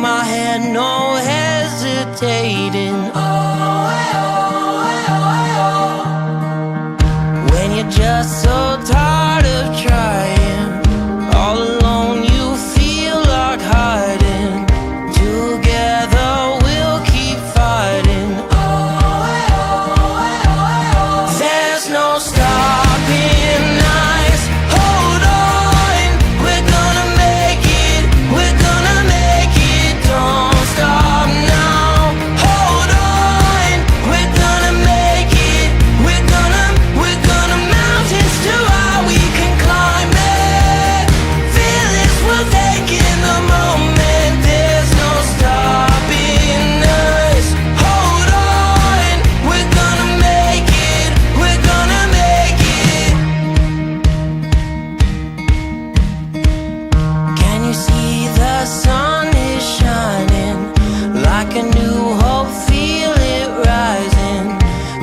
my hand, no hesitating. When you're just so tired of trying, all alone you feel like hiding. Together we'll keep fighting. There's no stopping us. Hold on, we're gonna make it. We're gonna make it. Don't stop now. Hold on, we're gonna make it. We're gonna mountains too high we can climb it. Feel this, we'll take in the moment. There's no stopping us. Hold on, we're gonna make it. We're gonna make it. Can you see the sun is shining like a new hope? Feel it rising,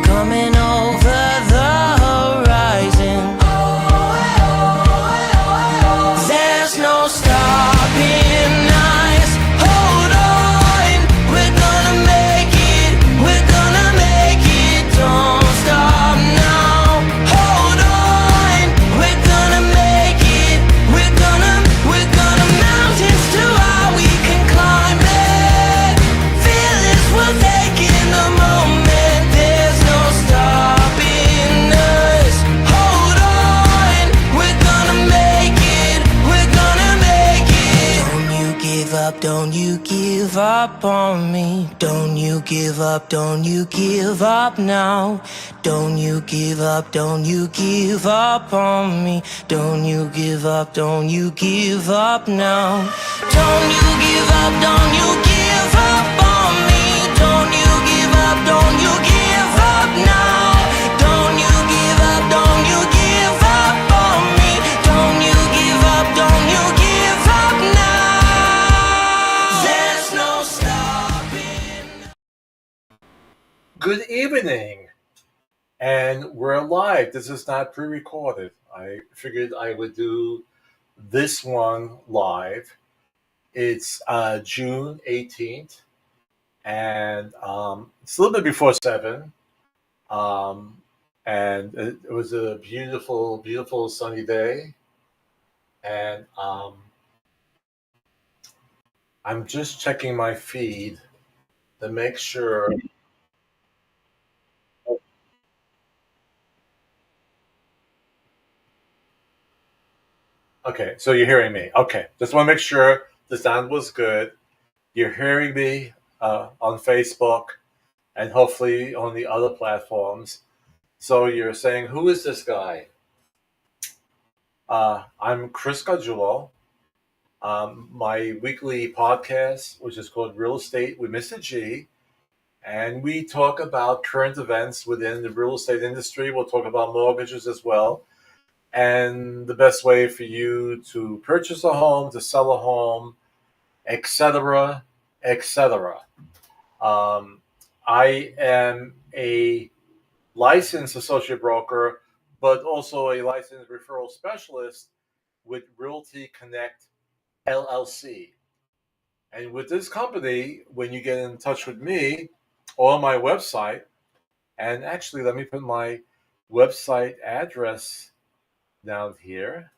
coming over the horizon. There's no stopping us. Hold on, we're gonna make it. We're gonna make it. Don't stop now. Hold on, we're gonna make it. We're gonna mountains too high we can climb it. Feel this, we'll take in the moment. There's no stopping us. Hold on, we're gonna make it. We're gonna make it. Don't you give up, don't you give up on me. Don't you give up, don't you give up now. Don't you give up, don't you give up on me. Don't you give up, don't you give up now. Don't you give up, don't you give up on me. Don't you give up, don't you give up now. Don't you give up, don't you give up on me. Don't you give up, don't you give up now. There's no stopping. Good evening, and we're live. This is not pre-recorded. I figured I would do this one live. It's June 18th, and it's a little bit before 7. Um, and it was a beautiful, beautiful sunny day. And I'm just checking my feed to make sure. Okay, so you're hearing me. Okay, just want to make sure the sound was good. You're hearing me on Facebook and hopefully on the other platforms. So you're saying, who is this guy? I'm Chris Gargiulo. My weekly podcast, which is called Real Estate with Mr. G, and we talk about current events within the real estate industry. We'll talk about mortgages as well, and the best way for you to purchase a home, to sell a home, etc., etc. Um, I am a licensed associate broker, but also a licensed referral specialist with Realty Connect LLC. And with this company, when you get in touch with me or my website, and actually, let me put my website address down here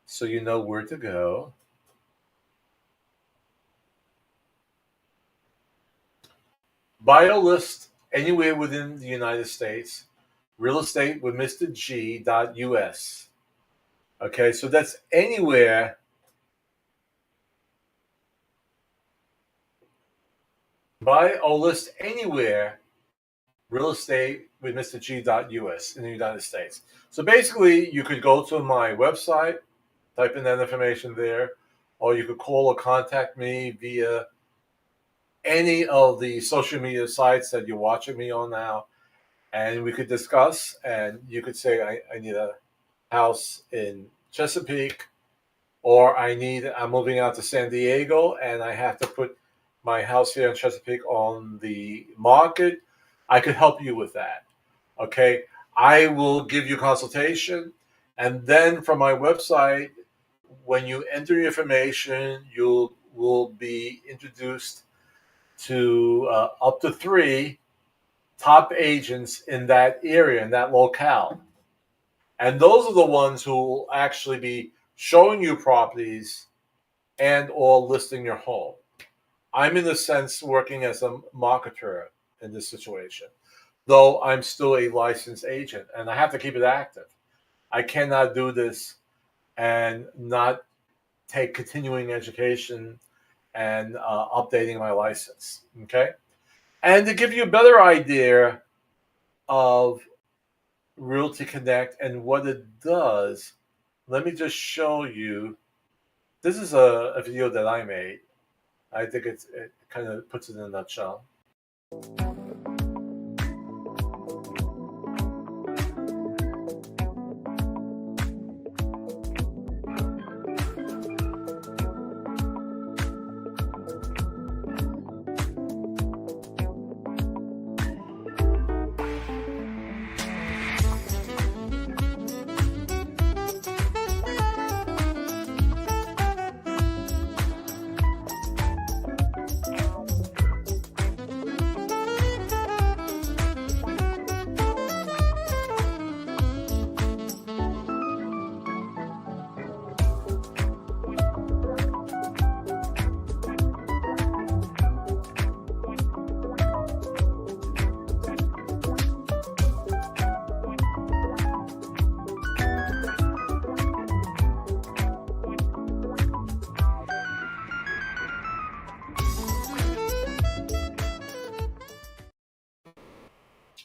so you know where to go. Buy a list anywhere within the United States, real estate with Mr. G.us. Okay, so that's anywhere. Buy a list anywhere, real estate with Mr. G.us in the United States. So basically, you could go to my website, type in that information there, or you could call or contact me via any of the social media sites that you're watching me on now, and we could discuss. And you could say, I need a house in Chesapeake, or I'm moving out to San Diego and I have to put my house here in Chesapeake on the market. I could help you with that. Okay. I will give you consultation. And then from my website, when you enter your information, you'll will be introduced to up to 3 top agents in that area, in that locale. And those are the ones who will actually be showing you properties and or listing your home. I'm in a sense working as a marketer in this situation, though I'm still a licensed agent and I have to keep it active. I cannot do this and not take continuing education and updating my license. Okay. And to give you a better idea of Realty Connect and what it does, let me just show you. This is a video that I made. I think it kind of puts it in a nutshell.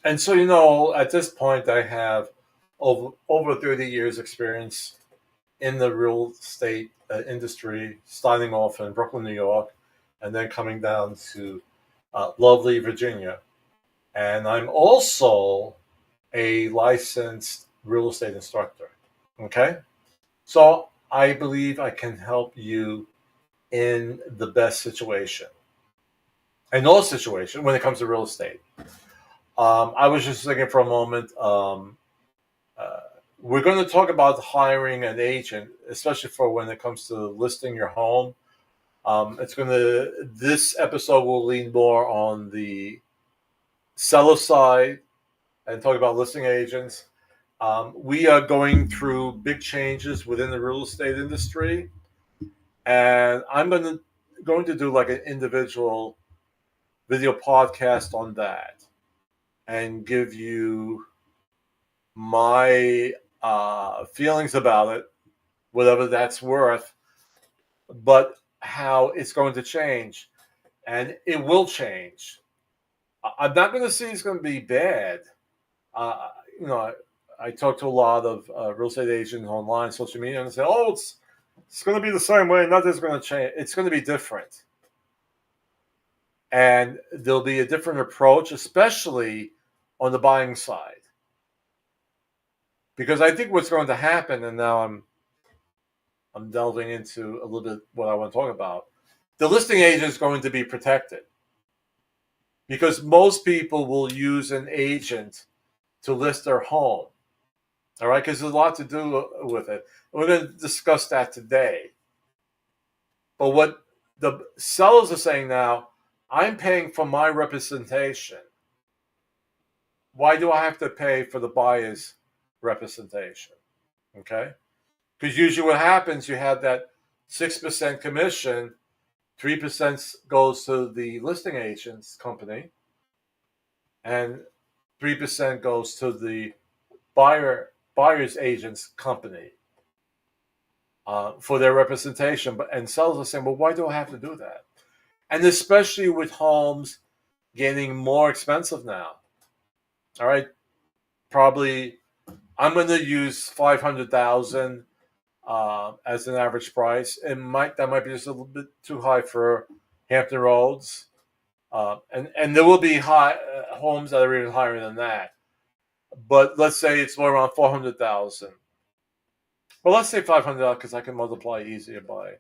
And so, at this point, I have over 30 years experience in the real estate industry, starting off in Brooklyn, New York, and then coming down to lovely Virginia. And I'm also a licensed real estate instructor. Okay. So I believe I can help you in the best situation, in all situations when it comes to real estate. I was just thinking for a moment, we're going to talk about hiring an agent, especially for when it comes to listing your home. This episode will lean more on the seller side and talk about listing agents. We are going through big changes within the real estate industry, and I'm going to do like an individual video podcast on that and give you my feelings about it, whatever that's worth, but how it's going to change. And it will change. I'm not going to say it's going to be bad. I talk to a lot of real estate agents online, social media, and they say, oh, it's going to be the same way. Nothing's going to change. It's going to be different. And there'll be a different approach, especially on the buying side. Because I think what's going to happen, and now I'm delving into a little bit what I want to talk about, the listing agent is going to be protected. Because most people will use an agent to list their home. All right, because there's a lot to do with it. We're going to discuss that today. But what the sellers are saying now, I'm paying for my representation. Why do I have to pay for the buyer's representation? Okay? Because usually what happens, you have that 6% commission, 3% goes to the listing agent's company, and 3% goes to the buyer's agent's company for their representation. And sellers are saying, well, why do I have to do that? And especially with homes getting more expensive now. All right, probably I'm going to use $500,000 as an average price. That might be just a little bit too high for Hampton Roads, and there will be homes that are even higher than that. But let's say it's more around $400,000. Well, let's say $500 because I can multiply easier by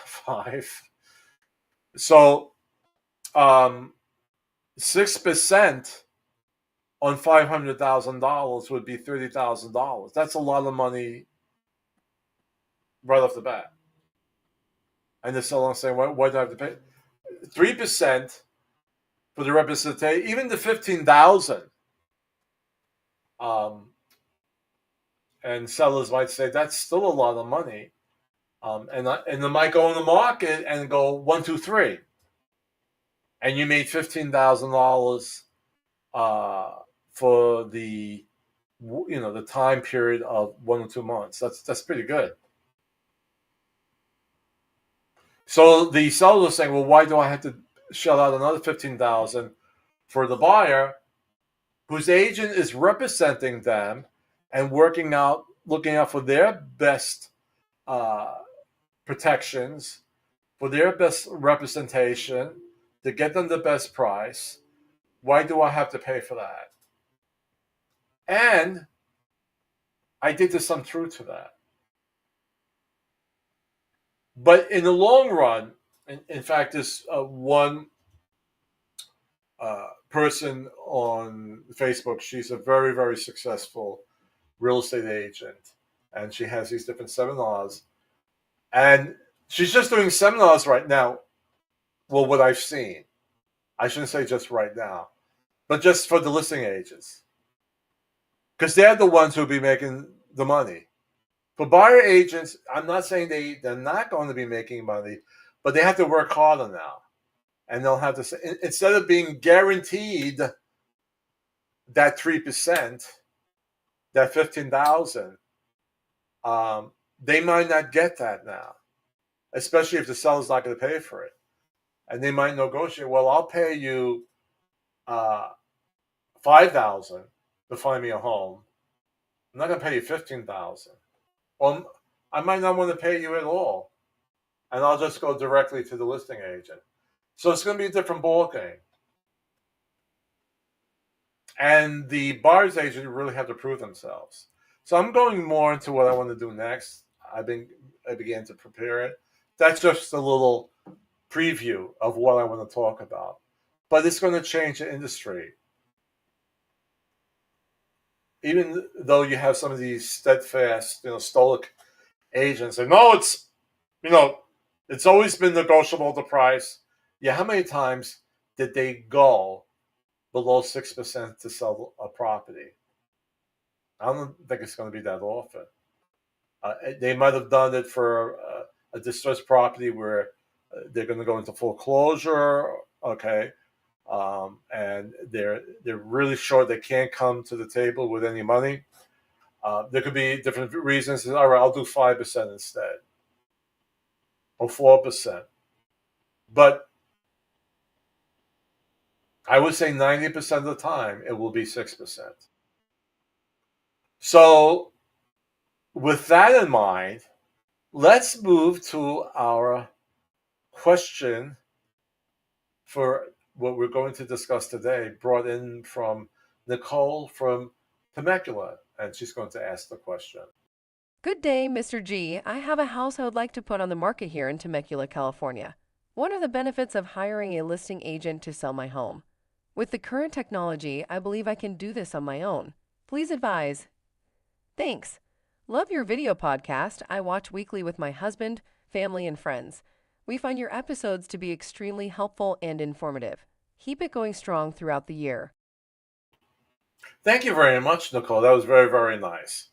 5. So 6% on $500,000 would be $30,000. That's a lot of money right off the bat. And the seller saying, why do I have to pay 3% for the representation? Even the 15,000. And sellers might say that's still a lot of money. And they might go in the market and go 1, 2, 3, and you made $15,000 for the the time period of 1 or 2 months. That's pretty good. So the seller is saying, well, why do I have to shell out another $15,000 for the buyer, whose agent is representing them and looking out for their best protections, for their best representation, to get them the best price? Why do I have to pay for that? And I think there's some truth to that. But in the long run, in fact, this one person on Facebook, she's a very, very successful real estate agent, and she has these different seminars. And she's just doing seminars right now. Well, what I've seen, I shouldn't say just right now, but just for the listing agents, because they're the ones who'll be making the money. For buyer agents, I'm not saying they're not going to be making money, but they have to work harder now. And they'll have to say, instead of being guaranteed that 3%, that 15,000, they might not get that now, especially if the seller's not going to pay for it. And they might negotiate, well, I'll pay you $5,000 to find me a home. I'm not going to pay you $15,000. Well, I might not want to pay you at all, and I'll just go directly to the listing agent. So it's going to be a different ballgame. And the buyer's agent really have to prove themselves. So I'm going more into what I want to do next. I began to prepare it. That's just a little preview of what I want to talk about. But it's going to change the industry. Even though you have some of these steadfast, stoic agents say, no, it's always been negotiable, the price. Yeah, how many times did they go below 6% to sell a property? I don't think it's going to be that often. They might have done it for a distressed property where they're going to go into foreclosure, okay, and they're really sure they can't come to the table with any money. There could be different reasons. All right, I'll do 5% instead, or 4%. But I would say 90% of the time it will be 6%. So with that in mind, let's move to our question for what we're going to discuss today, brought in from Nicole from Temecula, and she's going to ask the question. Good day, Mr. G. I have a house I would like to put on the market here in Temecula, California. What are the benefits of hiring a listing agent to sell my home? With the current technology, I believe I can do this on my own. Please advise. Thanks. Love your video podcast. I watch weekly with my husband, family, and friends. We find your episodes to be extremely helpful and informative. Keep it going strong throughout the year. Thank you very much, Nicole. That was very, very nice.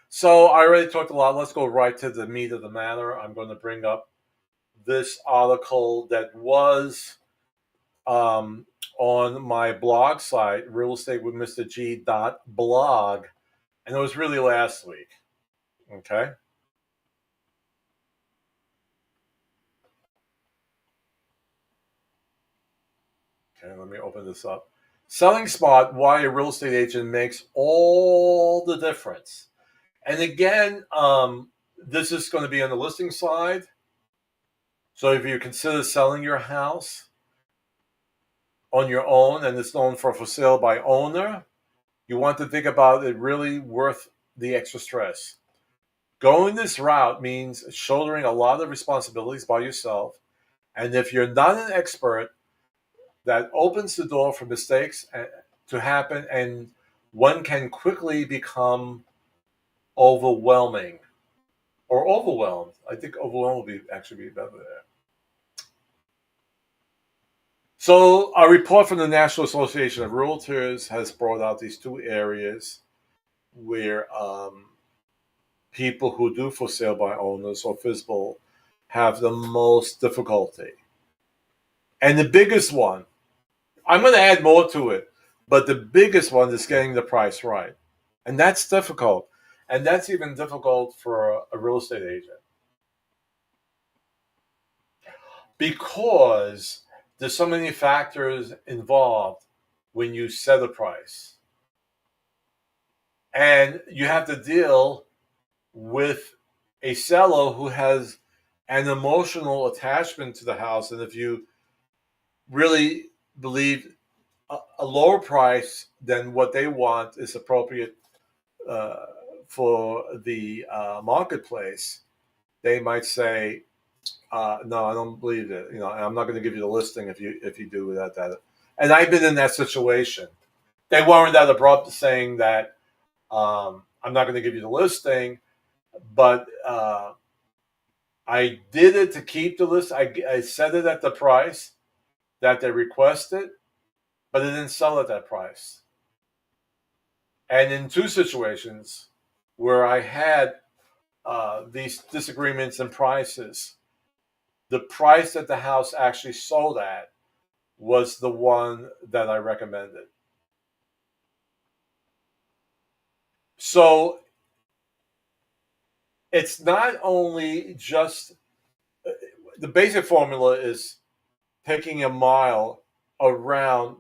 So I already talked a lot. Let's go right to the meat of the matter. I'm going to bring up this article that was on my blog site, realestatewithmrg.blog, and it was really last week. Okay. Okay, let me open this up. Selling Smart, why a real estate agent makes all the difference. And again, this is going to be on the listing side. So if you consider selling your house on your own and it's known for sale by owner, you want to think about it really worth the extra stress. Going this route means shouldering a lot of responsibilities by yourself. And if you're not an expert, that opens the door for mistakes to happen, and one can quickly become overwhelming or overwhelmed. I think overwhelmed would actually be better there. So, a report from the National Association of Realtors has brought out these two areas where people who do for sale by owners or FSBO have the most difficulty. And the biggest one, I'm going to add more to it, but the biggest one is getting the price right. And that's difficult. And that's even difficult for a real estate agent because there's so many factors involved when you set a price. And you have to deal with a seller who has an emotional attachment to the house. And if you really believe a lower price than what they want is appropriate for the marketplace, they might say, "No, I don't believe it. I'm not going to give you the listing if you do that." And I've been in that situation. They weren't that abrupt, saying that I'm not going to give you the listing, but I did it to keep the list. I set it at the price that they requested, but it didn't sell at that price. And in two situations where I had these disagreements in prices, the price that the house actually sold at was the one that I recommended. So it's not only just the basic formula is taking a mile around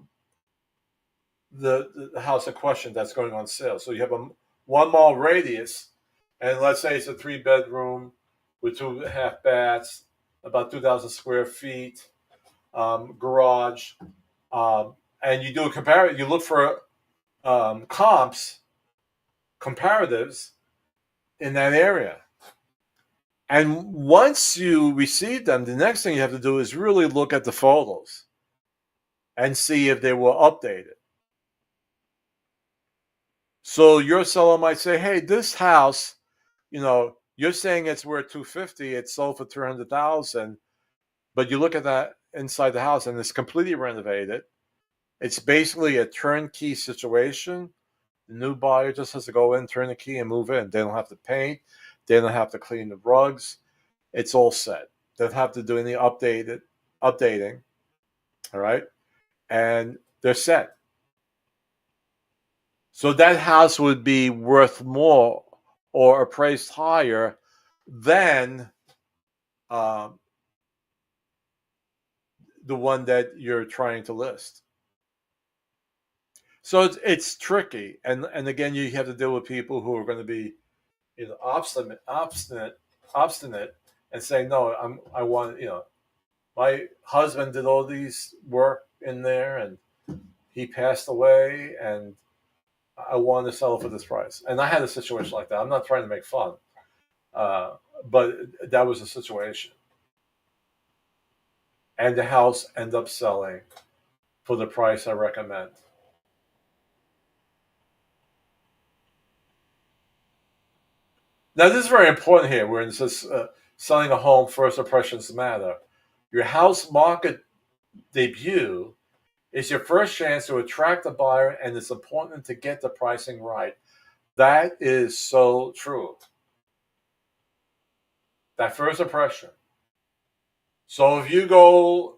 the house in question that's going on sale. So you have a 1 mile radius, and let's say it's a 3-bedroom with 2.5 baths, about 2,000 square feet, garage, and you do a compare. You look for comparatives in that area. And once you receive them, the next thing you have to do is really look at the photos and see if they were updated. So your seller might say, "Hey, this house, you're saying it's worth $250. It sold for $300,000, but you look at that inside the house and it's completely renovated. It's basically a turnkey situation. The new buyer just has to go in, turn the key, and move in. They don't have to paint. They don't have to clean the rugs. It's all set. They don't have to do any updating. All right, and they're set. So that house would be worth more or appraised higher than the one that you're trying to list. So it's tricky, and again, you have to deal with people who are going to be, obstinate, and say, "No, I want, my husband did all these work in there, and he passed away, and I want to sell it for this price." And I had a situation like that. I'm not trying to make fun, but that was a situation, and the house ended up selling for the price I recommend. Now, this is very important here, where it says selling a home, first impressions matter. Your house market debut is your first chance to attract a buyer, and it's important to get the pricing right. That is so true. That first impression. So if you go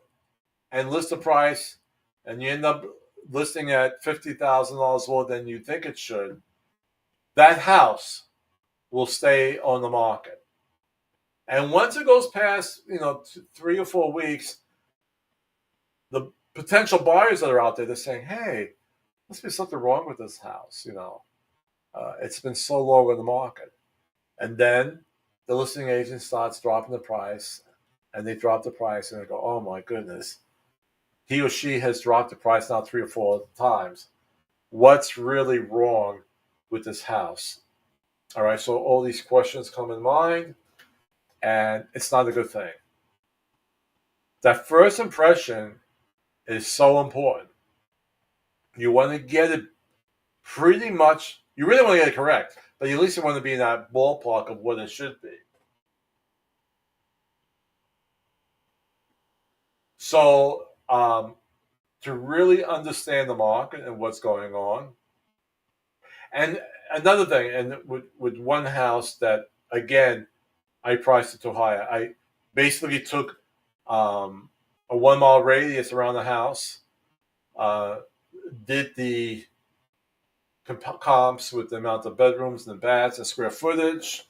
and list a price and you end up listing at $50,000 more than you think it should, that house will stay on the market. And once it goes past, 3 or 4 weeks, the potential buyers that are out there, they're saying, "Hey, must be something wrong with this house. It's been so low in the market." And then the listing agent starts dropping the price, and they drop the price, and they go, "Oh my goodness, he or she has dropped the price now 3 or 4 times. What's really wrong with this house?" All right, so all these questions come in mind, and it's not a good thing. That first impression is so important. You want to get it pretty much, you really want to get it correct, but at least you want to be in that ballpark of what it should be. So to really understand the market and what's going on. And another thing, and with one house that, again, I priced it too high. I basically took a 1 mile radius around the house, uh, did the comps with the amount of bedrooms and the baths and square footage,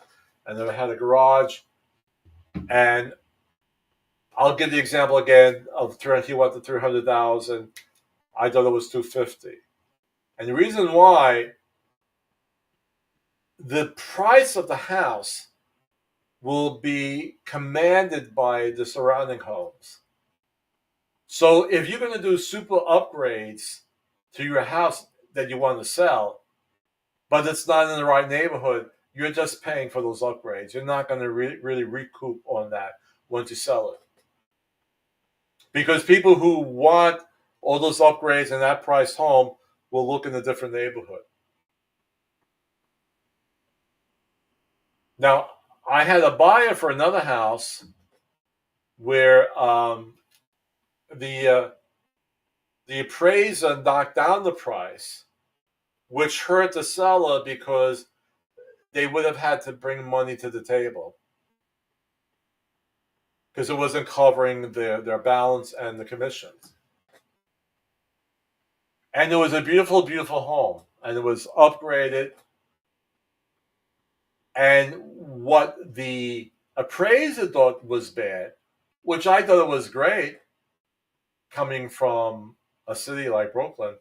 and then I had a garage. And I'll give the example again of he wanted 300,000. I thought it was 250, and the reason why, the price of the house will be commanded by the surrounding homes. So if you're going to do super upgrades to your house that you want to sell, but it's not in the right neighborhood, you're just paying for those upgrades. You're not going to really recoup on that once you sell it. Because people who want all those upgrades in that price home will look in a different neighborhood. Now, I had a buyer for another house where the appraiser knocked down the price, which hurt the seller because they would have had to bring money to the table because it wasn't covering their balance and the commissions. And it was a beautiful, beautiful home, and it was upgraded. And what the appraiser thought was bad, which I thought it was great, coming from a city like Brooklyn,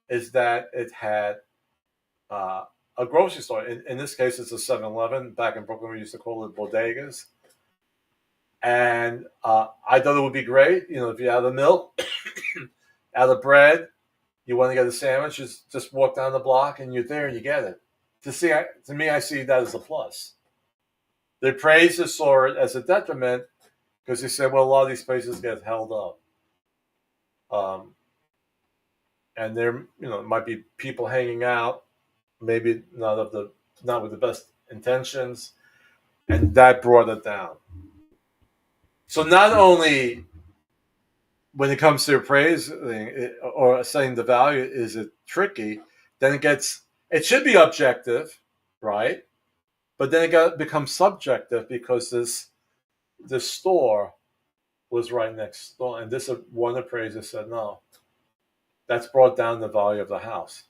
is that it had a grocery store. In this case, it's a 7-Eleven. Back in Brooklyn, we used to call it bodegas. And I thought it would be great, if you have the milk, out of bread, you want to get a sandwich, just walk down the block and you're there and you get it. To me, I see that as a plus. The appraiser saw it as a detriment because he said, well, a lot of these places get held up. And there, might be people hanging out, maybe not with the best intentions, and that brought it down. So not only when it comes to appraising or setting the value, is it tricky? Then it should be objective, right? But then it becomes subjective because this store was right next door, and this one appraiser said no. That's brought down the value of the house.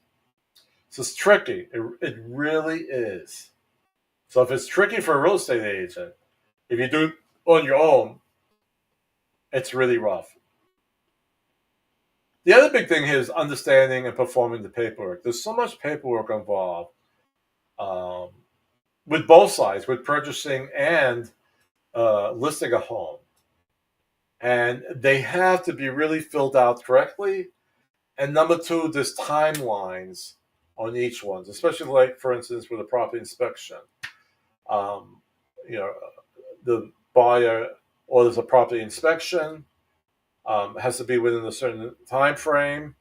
So it's tricky. It really is. So if it's tricky for a real estate agent, if you do it on your own, it's really rough. The other big thing here is understanding and performing the paperwork. There's so much paperwork involved with both sides, with purchasing and listing a home. And they have to be really filled out correctly. And number two, there's timelines on each one, especially like, for instance, with a property inspection. The buyer orders a property inspection, has to be within a certain time frame,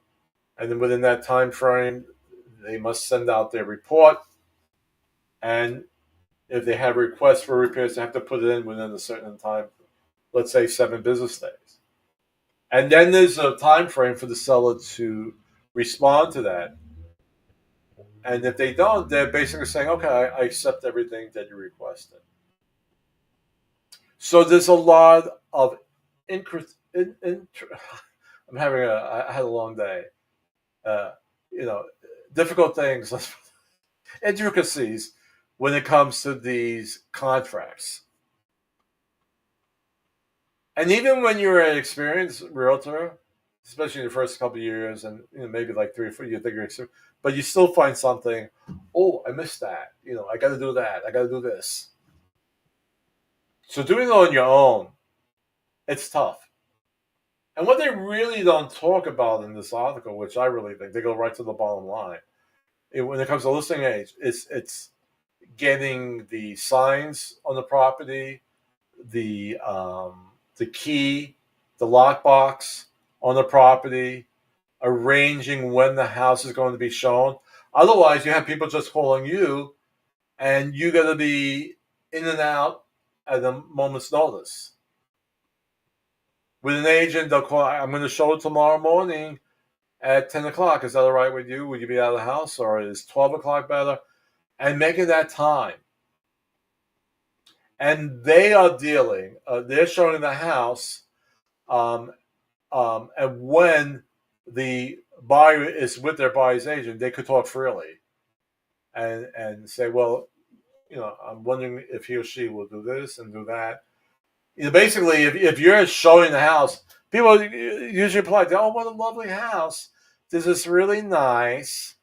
and then within that time frame, they must send out their report. And if they have requests for repairs, they have to put it in within a certain time, let's say 7 business days. And then there's a time frame for the seller to respond to that. And if they don't, they're basically saying, okay, I accept everything that you requested. So there's a lot of I had a long day. Difficult things, intricacies when it comes to these contracts. And even when you're an experienced realtor, especially in the first couple of years, and maybe like 3 or 4 years, but you still find something. Oh, I missed that. I got to do that. I got to do this. So doing it on your own, it's tough. And what they really don't talk about in this article, which I really think they go right to the bottom line, when it comes to listing age, it's getting the signs on the property, the key, the lockbox on the property, arranging when the house is going to be shown. Otherwise, you have people just calling you, and you got to be in and out at a moment's notice. With an agent, they'll call, I'm going to show it tomorrow morning. at 10 o'clock. Is that all right with you? Would you be out of the house, or is 12 o'clock better? And making that time. And they are dealing, they're showing the house, and when the buyer is with their buyer's agent, they could talk freely and say, well, I'm wondering if he or she will do this and do that. Basically, if you're showing the house, people usually reply, oh, what a lovely house. This is really nice.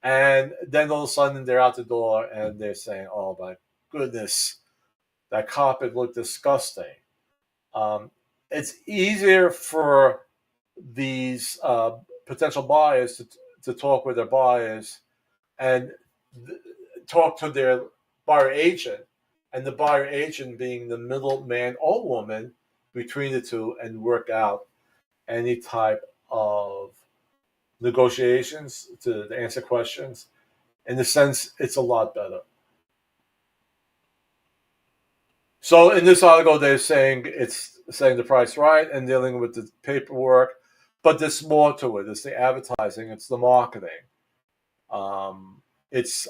And then all of a sudden they're out the door and they're saying, oh, my goodness, that carpet looked disgusting. It's easier for these potential buyers to talk with their buyers and talk to their buyer agent, and the buyer agent being the middleman or woman between the two, and work out any type of negotiations to answer questions. In a sense, it's a lot better. So in this article, they're saying it's saying the price right and dealing with the paperwork, but there's more to it. It's the advertising, it's the marketing. It's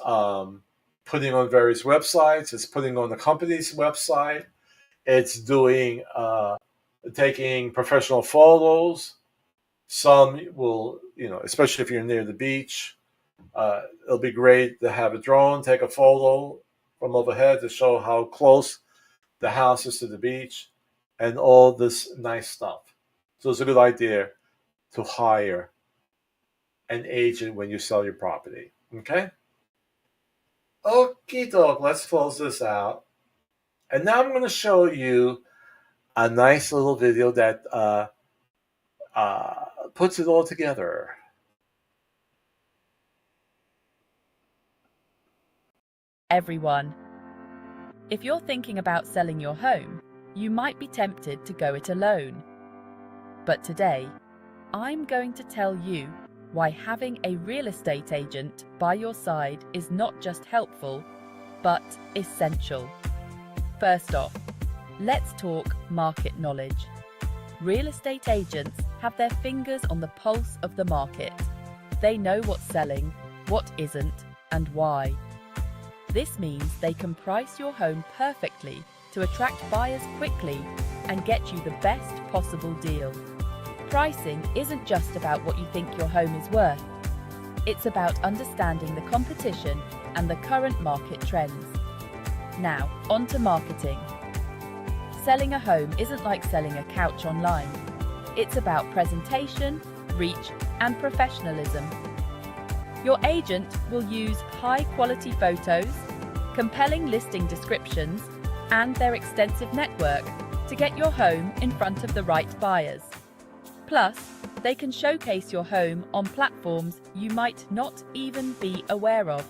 putting on various websites. It's putting on the company's website. It's doing taking professional photos. Some will, especially if you're near the beach, it'll be great to have a drone, take a photo from overhead to show how close the house is to the beach and all this nice stuff. So it's a good idea to hire an agent when you sell your property. Okay? Okie doke, let's close this out. And now I'm going to show you a nice little video that puts it all together. Everyone. If you're thinking about selling your home, you might be tempted to go it alone. But today, I'm going to tell you why having a real estate agent by your side is not just helpful, but essential. First off, let's talk market knowledge. Real estate agents have their fingers on the pulse of the market. They know what's selling, what isn't, and why. This means they can price your home perfectly to attract buyers quickly and get you the best possible deal. Pricing isn't just about what you think your home is worth. It's about understanding the competition and the current market trends. Now, on to marketing. Selling a home isn't like selling a couch online. It's about presentation, reach, and professionalism. Your agent will use high-quality photos, compelling listing descriptions, and their extensive network to get your home in front of the right buyers. Plus, they can showcase your home on platforms you might not even be aware of.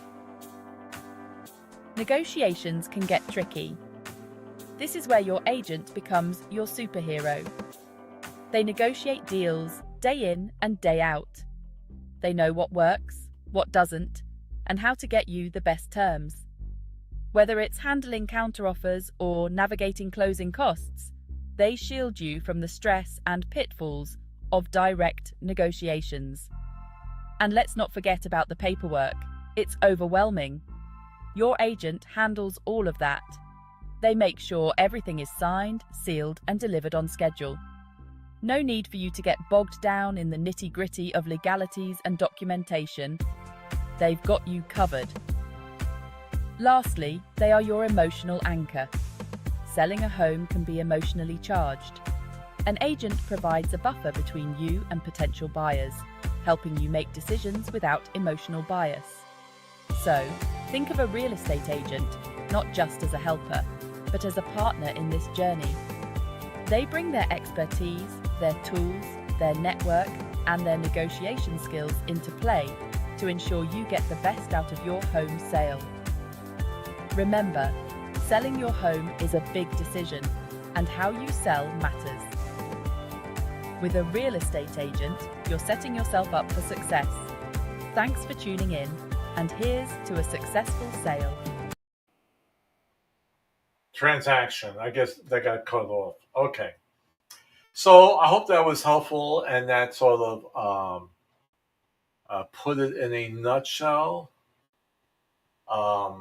Negotiations can get tricky. This is where your agent becomes your superhero. They negotiate deals day in and day out. They know what works, what doesn't, and how to get you the best terms. Whether it's handling counteroffers or navigating closing costs, they shield you from the stress and pitfalls of direct negotiations. And let's not forget about the paperwork. It's overwhelming. Your agent handles all of that. They make sure everything is signed, sealed, and delivered on schedule. No need for you to get bogged down in the nitty-gritty of legalities and documentation. They've got you covered. Lastly, they are your emotional anchor. Selling a home can be emotionally charged. An agent provides a buffer between you and potential buyers, helping you make decisions without emotional bias. So, think of a real estate agent not just as a helper, but as a partner in this journey. They bring their expertise, their tools, their network, and their negotiation skills into play to ensure you get the best out of your home sale. Remember, selling your home is a big decision, and how you sell matters. With a real estate agent, you're setting yourself up for success. Thanks for tuning in, and here's to a successful sale. Transaction. I guess that got cut off. Okay. So I hope that was helpful, and that sort of put it in a nutshell, I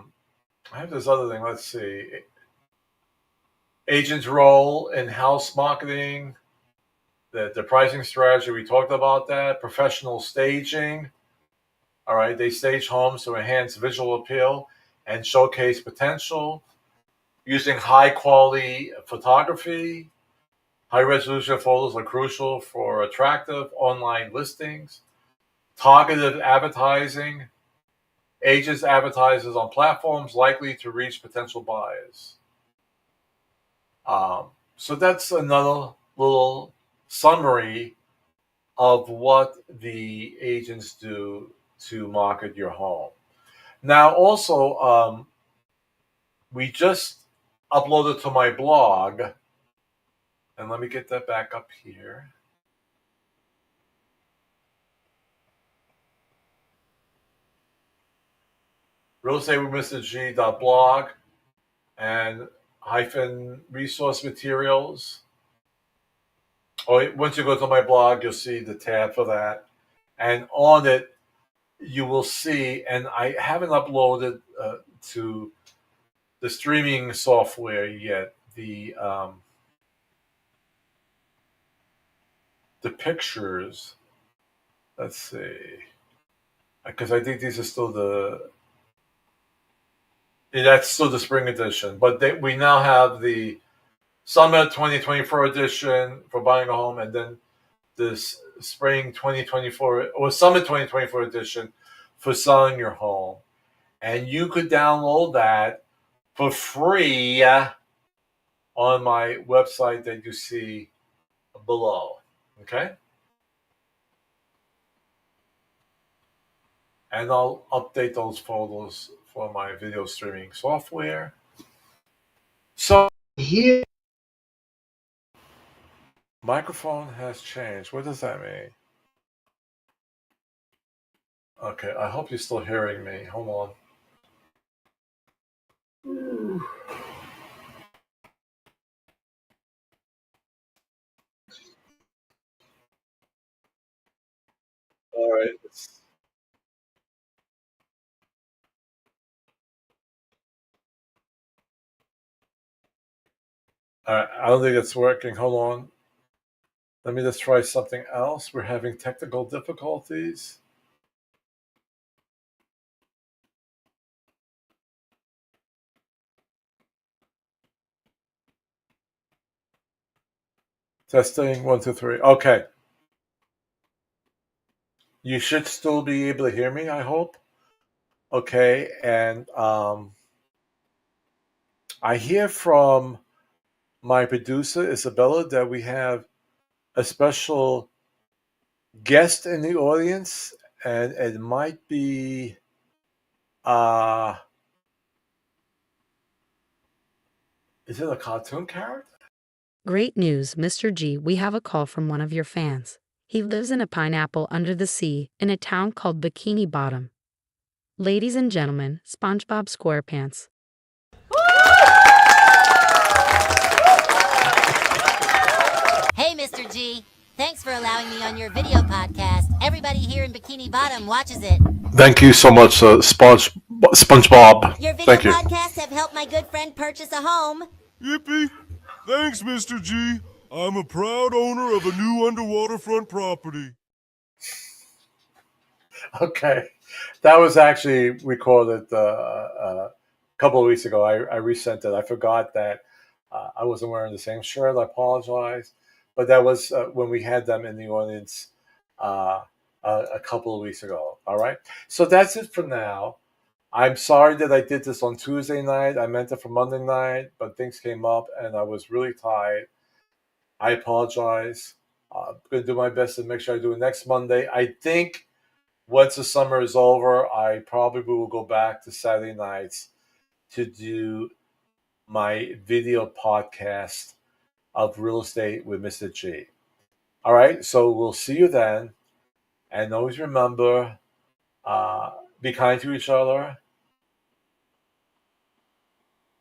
have this other thing. Let's see. Agent's role in house marketing, the pricing strategy. We talked about that. Professional staging. All right. They stage homes to enhance visual appeal and showcase potential. Using high quality photography. High resolution photos are crucial for attractive online listings. Targeted advertising. Agents advertises on platforms likely to reach potential buyers. So that's another little summary of what the agents do to market your home. Now, also, we just uploaded to my blog, and let me get that back up here. realestateWithMrG.blog and hyphen resource materials. Or once you go to my blog, you'll see the tab for that. And on it, you will see, and I haven't uploaded to the streaming software yet, the pictures. Let's see. Because I think these are still that's still the spring edition. But we now have the Summer 2024 edition for buying a home, and then this Spring 2024 or Summer 2024 edition for selling your home. And you could download that for free on my website that you see below. Okay? And I'll update those photos for my video streaming software. So here, microphone has changed. What does that mean? Okay, I hope you're still hearing me. Hold on. All right. All right. I don't think it's working. Hold on. Let me just try something else. We're having technical difficulties. Testing 1, 2, 3. Okay. You should still be able to hear me, I hope. Okay. And I hear from my producer, Isabella, that we have a special guest in the audience, and it might be is it a cartoon character? Great news, Mr. G. We have a call from one of your fans. He lives in a pineapple under the sea in a town called Bikini Bottom. Ladies and gentlemen, SpongeBob SquarePants. Hey, Mr. G. Thanks for allowing me on your video podcast. Everybody here in Bikini Bottom watches it. Thank you so much, SpongeBob. Your video Thank you. podcasts have helped my good friend purchase a home. Yippee! Thanks, Mr. G. I'm a proud owner of a new underwaterfront property. Okay, that was actually recorded a couple of weeks ago. I resent it. I forgot that I wasn't wearing the same shirt. I apologize, but that was when we had them in the audience a couple of weeks ago. All right, so that's it for now. I'm sorry that I did this on Tuesday night. I meant it for Monday night, but things came up and I was really tired. I apologize. I'm going to do my best to make sure I do it next Monday. I think once the summer is over, I probably will go back to Saturday nights to do my video podcast of Real Estate with Mr. G. All right, so we'll see you then. And always remember, be kind to each other.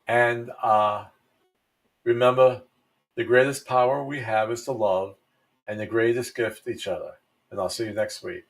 And remember, the greatest power we have is to love, and the greatest gift each other. And I'll see you next week.